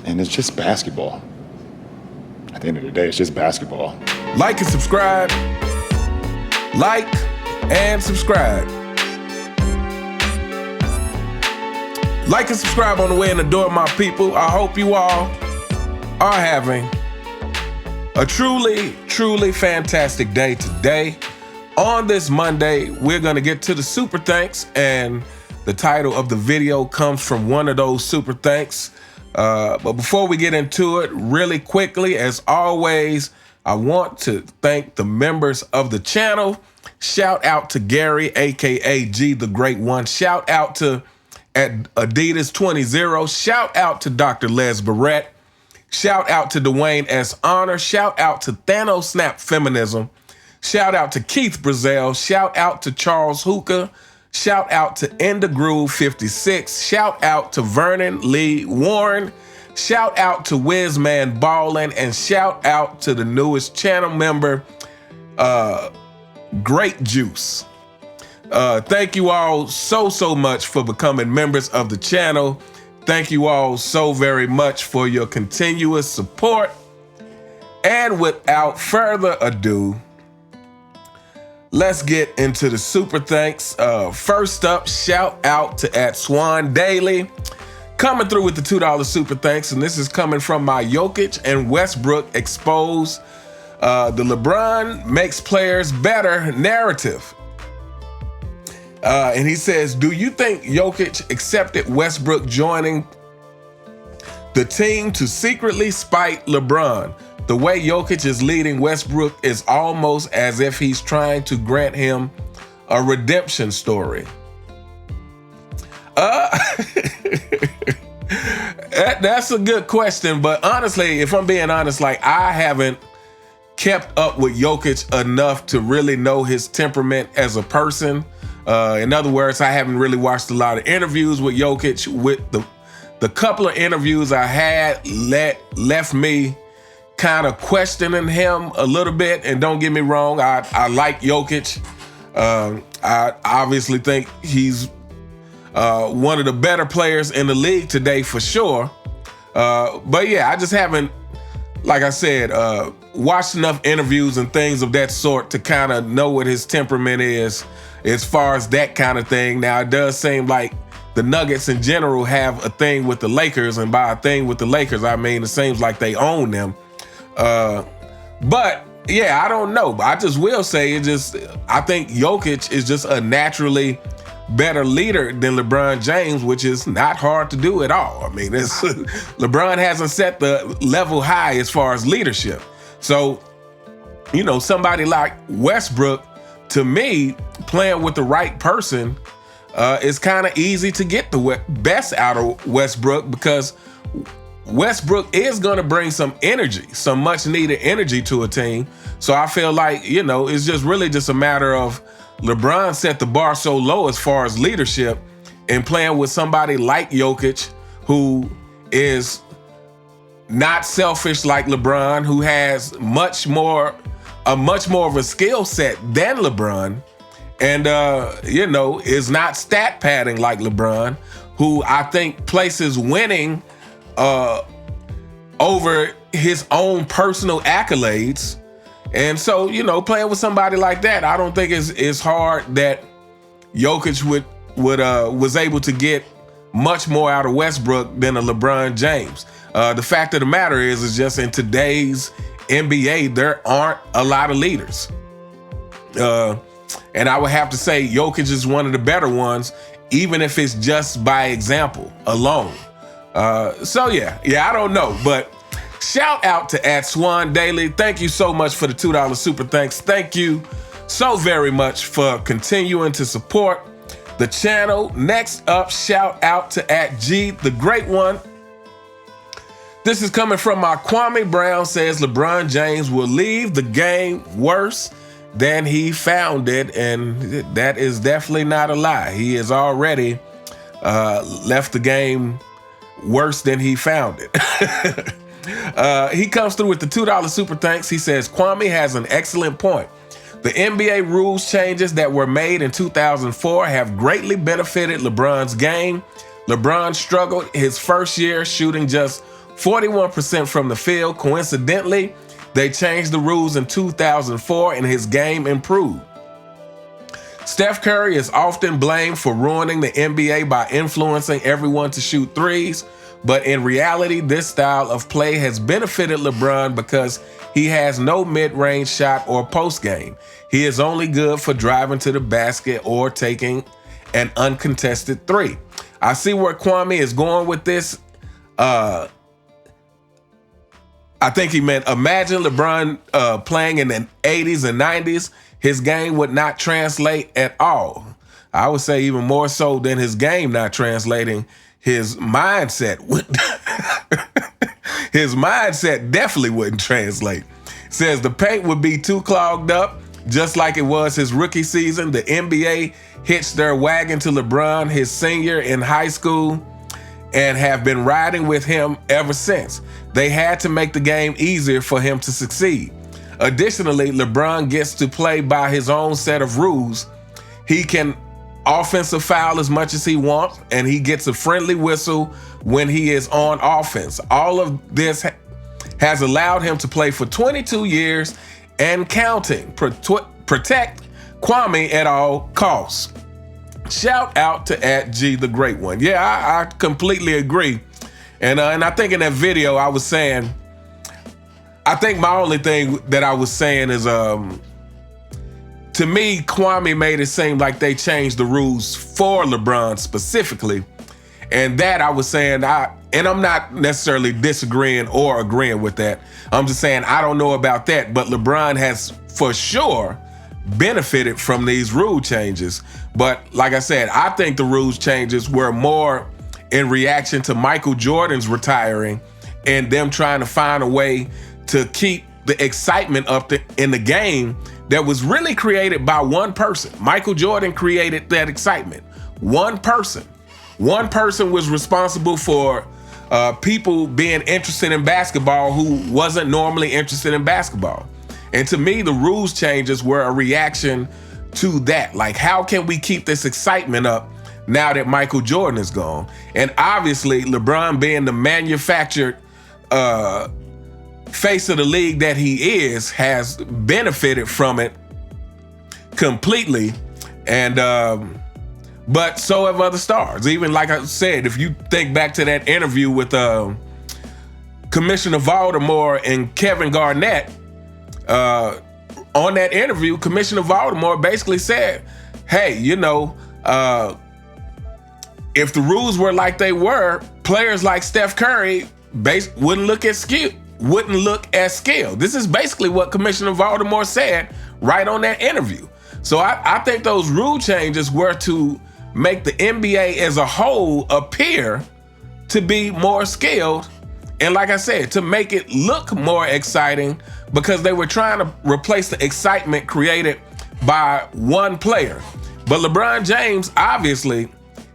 And it's just basketball. At the end of the day, it's just basketball. Like and subscribe. Like and subscribe. Like and subscribe on the way in the door, my people. I hope you all are having a truly, truly fantastic day today. On this Monday, we're going to get to the super thanks, and the title of the video comes from one of those super thanks. But before we get into it, really quickly, as always, I want to thank the members of the channel. Shout out to Gary, aka G the Great One. Shout out to Adidas 20. Shout out to Dr. Les Barrett. Shout out to Dwayne S. Honor. Shout out to Thanos Snap Feminism. Shout out to Keith Brazell. Shout out to Charles Hookah. Shout out to Enda Groove 56. Shout out to Vernon Lee Warren. Shout out to Wizman Ballin. And shout out to the newest channel member, Great Juice. Thank you all so much for becoming members of the channel. Thank you all so very much for your continuous support. And without further ado, let's get into the super thanks. First up, shout out to @SwanDaily, coming through with the $2 super thanks, and this is coming from my Jokic and Westbrook expose the LeBron makes players better narrative. And he says, do you think Jokic accepted Westbrook joining the team to secretly spite LeBron? The way Jokic is leading Westbrook is almost as if he's trying to grant him a redemption story. That's a good question, but honestly, if I'm being honest, like, I haven't kept up with Jokic enough to really know his temperament as a person. In other words, I haven't really watched a lot of interviews with Jokic. With the couple of interviews I had left me kind of questioning him a little bit. And don't get me wrong, I like Jokic. I obviously think he's one of the better players in the league today for sure. But yeah, I just haven't, like I said, watched enough interviews and things of that sort to kind of know what his temperament is as far as that kind of thing. Now, it does seem like the Nuggets in general have a thing with the Lakers, and by a thing with the Lakers, I mean it seems like they own them. But yeah, I don't know. But I just will say I think Jokic is just a naturally better leader than LeBron James, which is not hard to do at all. I mean, LeBron hasn't set the level high as far as leadership. So, you know, somebody like Westbrook, to me, playing with the right person, is kind of easy to get the best out of Westbrook, because Westbrook is going to bring some energy, some much needed energy to a team. So I feel like, you know, it's just really just a matter of LeBron set the bar so low as far as leadership, and playing with somebody like Jokic, who is not selfish like LeBron, who has much more of a skill set than LeBron, and you know, is not stat padding like LeBron, who I think places winning over his own personal accolades. And so, you know, playing with somebody like that, I don't think it's hard that Jokic was able to get much more out of Westbrook than a LeBron James. The fact of the matter is just in today's NBA, there aren't a lot of leaders. And I would have to say Jokic is one of the better ones, even if it's just by example alone. So yeah, I don't know, but shout out to @SwanDaily. Thank you so much for the $2 super thanks. Thank you so very much for continuing to support the channel. Next up, shout out to @G the Great One. This is coming from my Kwame Brown. Says LeBron James will leave the game worse than he found it, and that is definitely not a lie. He has already left the game worse than he found it. He comes through with the $2 super thanks. He says, Kwame has an excellent point. The NBA rules changes that were made in 2004 have greatly benefited LeBron's game. LeBron struggled his first year, shooting just 41% from the field. Coincidentally, they changed the rules in 2004 and his game improved. Steph Curry is often blamed for ruining the NBA by influencing everyone to shoot threes, but in reality, this style of play has benefited LeBron because he has no mid-range shot or post game. He is only good for driving to the basket or taking an uncontested three. I see where Kwame is going with this. I think he meant imagine LeBron playing in the 80s and 90s. His game would not translate at all. I would say even more so than his game not translating, his mindset would. His mindset definitely wouldn't translate. Says the paint would be too clogged up, just like it was his rookie season. The NBA hitched their wagon to LeBron his senior in high school and have been riding with him ever since. They had to make the game easier for him to succeed. Additionally, LeBron gets to play by his own set of rules. He can offensive foul as much as he wants, and he gets a friendly whistle when he is on offense. All of this has allowed him to play for 22 years and counting. Protect Kwame at all costs. Shout out to @G the Great One. Yeah, I completely agree. And I think in that video I was saying, I think my only thing that I was saying is, to me, Kwame made it seem like they changed the rules for LeBron specifically. And that I was saying, and I'm not necessarily disagreeing or agreeing with that. I'm just saying I don't know about that, but LeBron has for sure benefited from these rule changes. But like I said, I think the rules changes were more in reaction to Michael Jordan's retiring and them trying to find a way to keep the excitement up in the game that was really created by one person. Michael Jordan created that excitement. One person. One person was responsible for people being interested in basketball who wasn't normally interested in basketball. And to me, the rules changes were a reaction to that. Like, how can we keep this excitement up now that Michael Jordan is gone? And obviously, LeBron being the manufactured face of the league that he is, has benefited from it completely. And but so have other stars. Even like I said, if you think back to that interview with Commissioner Baltimore and Kevin Garnett, on that interview, Commissioner Baltimore basically said, hey, you know, if the rules were like they were, players like Steph Curry wouldn't look as skilled. This is basically what Commissioner Baltimore said right on that interview. So I think those rule changes were to make the NBA as a whole appear to be more skilled. And like I said, to make it look more exciting, because they were trying to replace the excitement created by one player. But LeBron James obviously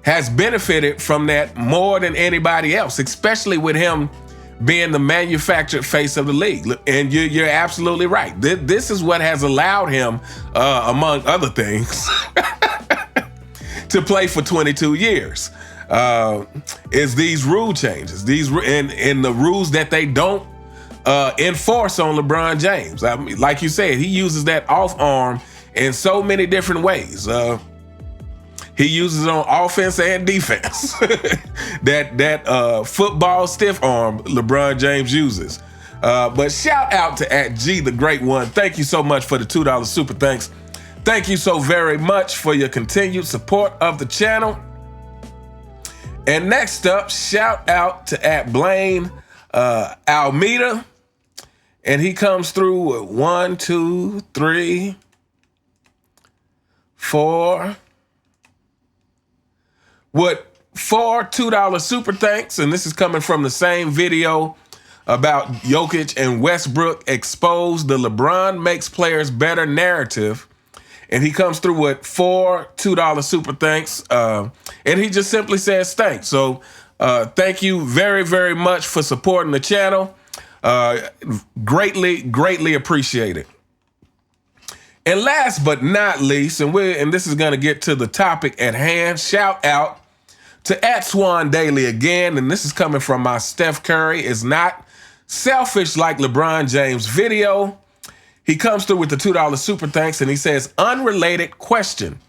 has benefited from that more than anybody else, especially with him being the manufactured face of the league. And you're absolutely right. This is what has allowed him, among other things, to play for 22 years. Is these rule changes, and the rules that they don't enforce on LeBron James. I mean, like you said, he uses that off arm in so many different ways. He uses it on offense and defense. that football stiff arm LeBron James uses. But shout out to @G the Great One. Thank you so much for the $2 super thanks. Thank you so very much for your continued support of the channel. And next up, shout out to @Blaine Almeida. And he comes through with 1, 2, 3, 4. With 4 $2 super thanks. And this is coming from the same video about Jokic and Westbrook expose the LeBron makes players better narrative. And he comes through with 4 $2 super thanks. And he just simply says thanks. So thank you very, very much for supporting the channel. Greatly appreciate it. And last but not least, and this is going to get to the topic at hand, shout out To at Swan Daily again, and this is coming from my Steph Curry is not selfish like LeBron James video. He comes through with the $2 super thanks, and he says, unrelated question.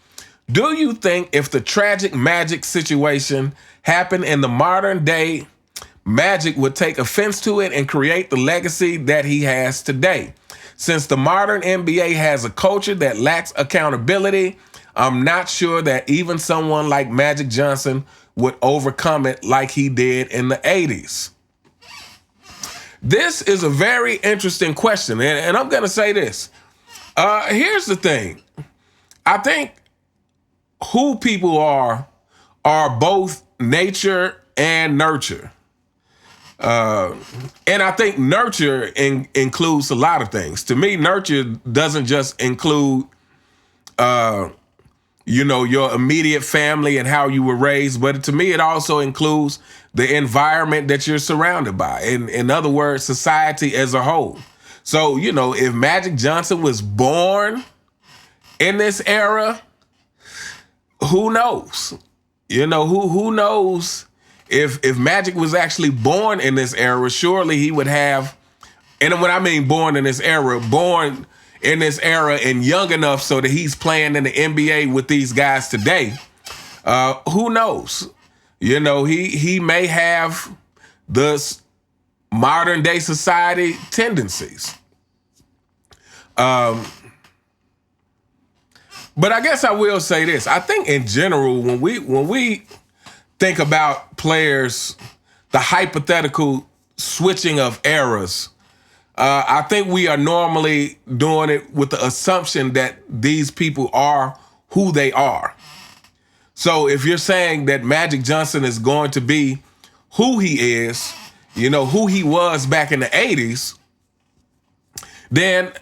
Do you think if the tragic Magic situation happened in the modern day, Magic would take offense to it and create the legacy that he has today? Since the modern NBA has a culture that lacks accountability, I'm not sure that even someone like Magic Johnson would overcome it like he did in the 80s. This is a very interesting question, and I'm going to say this. Here's the thing. I think who people are both nature and nurture. And I think nurture includes a lot of things. To me, nurture doesn't just include your immediate family and how you were raised, but to me, it also includes the environment that you're surrounded by. In other words, society as a whole. So, if Magic Johnson was born in this era, who knows? Who knows if Magic was actually born in this era, surely he would have, and when I mean born in this era and young enough so that he's playing in the NBA with these guys today, who knows? He may have the modern day society tendencies. But I guess I will say this. I think in general, when we think about players, the hypothetical switching of eras, I think we are normally doing it with the assumption that these people are who they are. So if you're saying that Magic Johnson is going to be who he is, who he was back in the 80s, then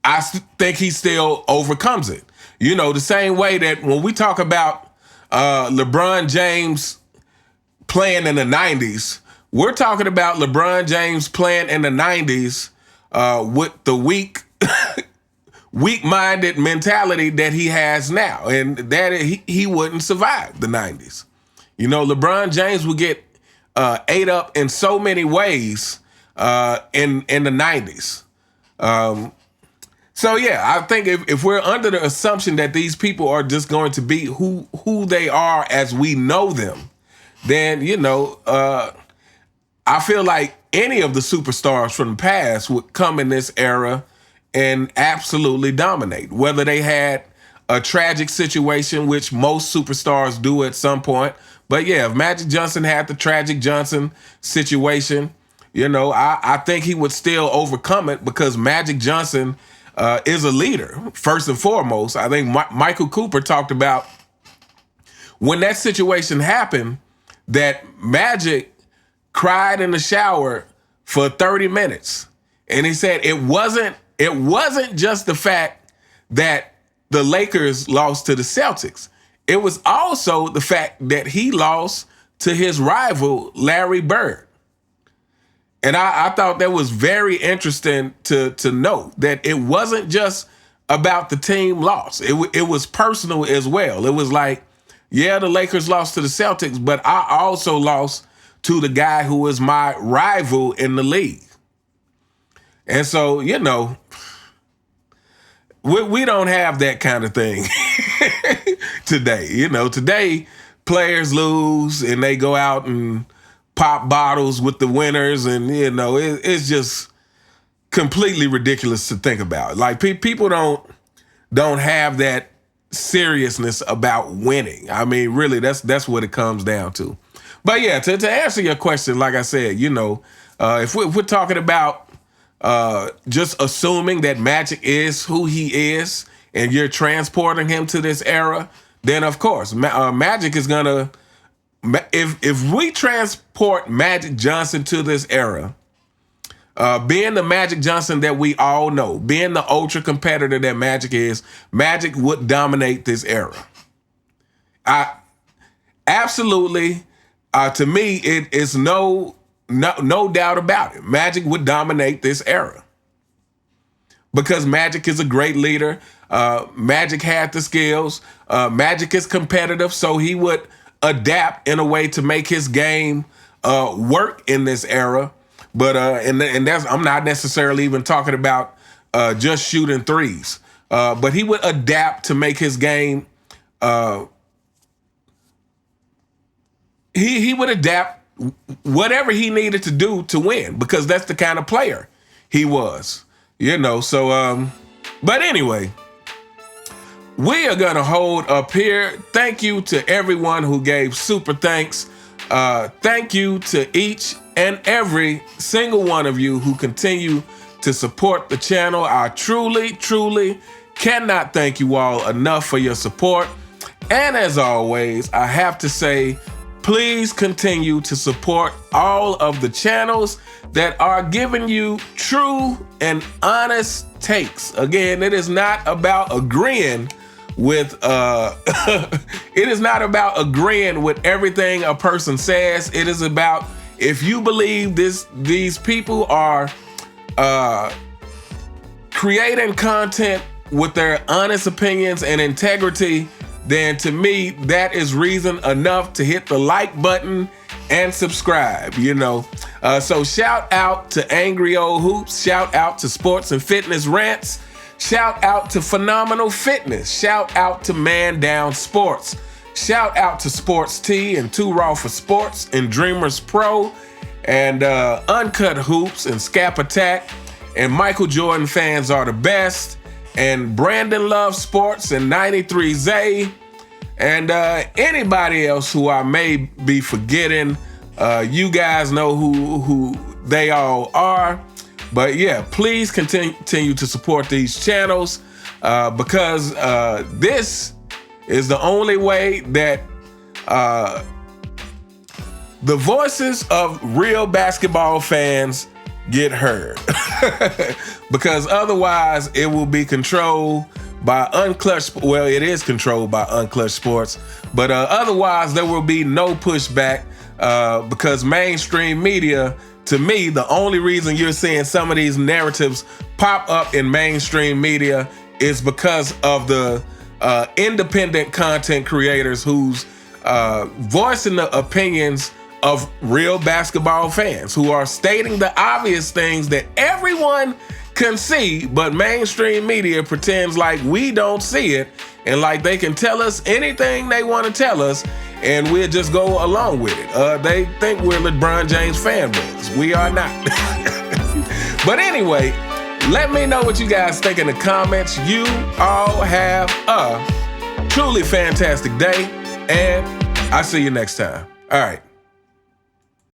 I think he still overcomes it. The same way that when we talk about LeBron James playing in the 90s, we're talking about LeBron James playing in the 90s with the weak-minded mentality that he has now, and that he wouldn't survive the 90s. LeBron James would get ate up in so many ways in the 90s. So yeah, I think if we're under the assumption that these people are just going to be who they are as we know them, then I feel like any of the superstars from the past would come in this era and absolutely dominate, whether they had a tragic situation, which most superstars do at some point. But yeah, if Magic Johnson had the tragic Johnson situation, I think he would still overcome it because Magic Johnson is a leader, first and foremost. I think Michael Cooper talked about when that situation happened that Magic cried in the shower for 30 minutes. And he said it wasn't just the fact that the Lakers lost to the Celtics. It was also the fact that he lost to his rival, Larry Bird. And I thought that was very interesting to note that it wasn't just about the team loss. It was personal as well. It was like, yeah, the Lakers lost to the Celtics, but I also lost to the guy who was my rival in the league. And so, we don't have that kind of thing today. Today players lose and they go out and pop bottles with the winners, and it's just completely ridiculous to think about. Like people don't have that seriousness about winning. I mean, really, that's what it comes down to. But yeah, to answer your question, like I said, if we're talking about just assuming that Magic is who he is, and you're transporting him to this era, then of course Magic is gonna. If we transport Magic Johnson to this era, being the Magic Johnson that we all know, being the ultra competitor that Magic is, Magic would dominate this era. Absolutely. To me, it is no doubt about it. Magic would dominate this era because Magic is a great leader. Magic had the skills. Magic is competitive, so he would adapt in a way to make his game work in this era. But and that's, I'm not necessarily even talking about just shooting threes. But he would adapt to make his game. He would adapt whatever he needed to do to win, because that's the kind of player he was, you know. So, but anyway, we are gonna hold up here. Thank you to everyone who gave super thanks. Thank you to each and every single one of you who continue to support the channel. I truly, truly cannot thank you all enough for your support. And as always, I have to say, please continue to support all of the channels that are giving you true and honest takes. Again, it is not about agreeing with it is not about agreeing with everything a person says. It is about, if you believe these people are creating content with their honest opinions and integrity, then to me, that is reason enough to hit the like button and subscribe, you know. So shout out to Angry Old Hoops, shout out to Sports and Fitness Rants, shout out to Phenomenal Fitness, shout out to Man Down Sports, shout out to Sports T and Too Raw for Sports and Dreamers Pro and Uncut Hoops and Scap Attack and Michael Jordan Fans Are the Best and Brandon Love Sports and 93 Zay and anybody else who I may be forgetting. You guys know who they all are. But yeah, please continue to support these channels because this is the only way that the voices of real basketball fans get heard. Because otherwise it will be controlled by Unclutched. Well, it is controlled by Unclutched Sports, but otherwise there will be no pushback because mainstream media, to me, the only reason you're seeing some of these narratives pop up in mainstream media is because of the independent content creators who's voicing the opinions of real basketball fans, who are stating the obvious things that everyone can see, but mainstream media pretends like we don't see it and like they can tell us anything they want to tell us and we'll just go along with it. They think we're LeBron James fanboys. We are not. But anyway, let me know what you guys think in the comments. You all have a truly fantastic day, and I'll see you next time. All right.